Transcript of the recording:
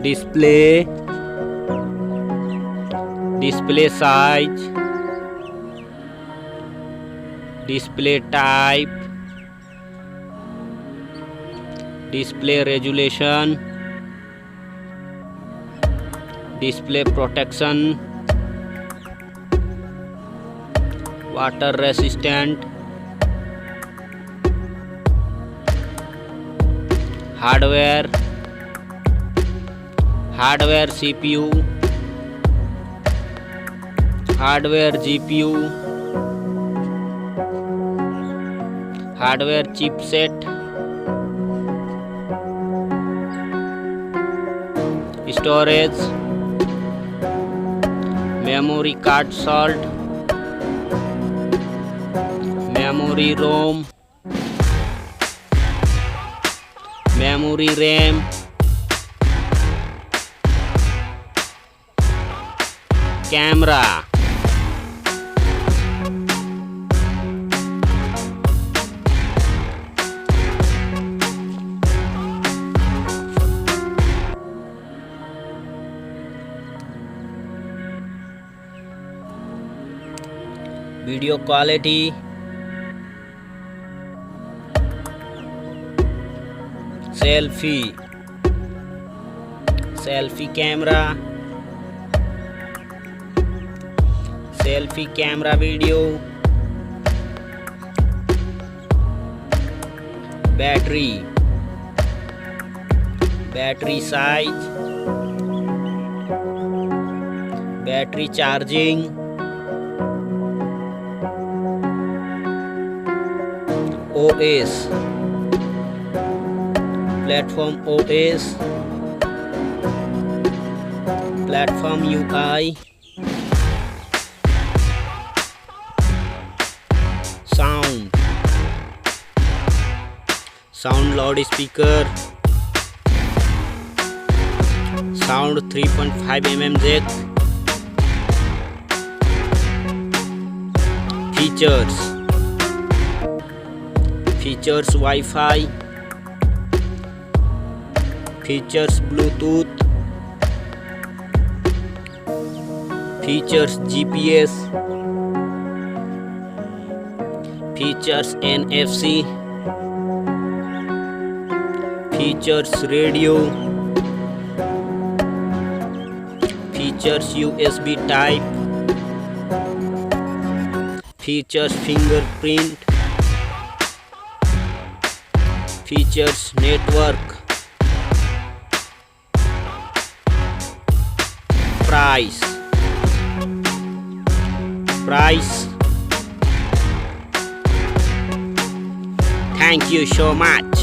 display, display size, display type, display resolution, display protection, water resistant, hardware, hardware CPU, hardware GPU, hardware chipset, storage, memory card slot, memory ROM, memory RAM, camera, video quality, selfie, selfie camera, selfie camera video, battery, battery size, battery charging, OS, platform OS, platform UI, sound, sound loudspeaker, sound 3.5 mm jack, features Wi-Fi, features Bluetooth, features GPS, features NFC, features radio, features USB type, features fingerprint, features network, price, thank you so much.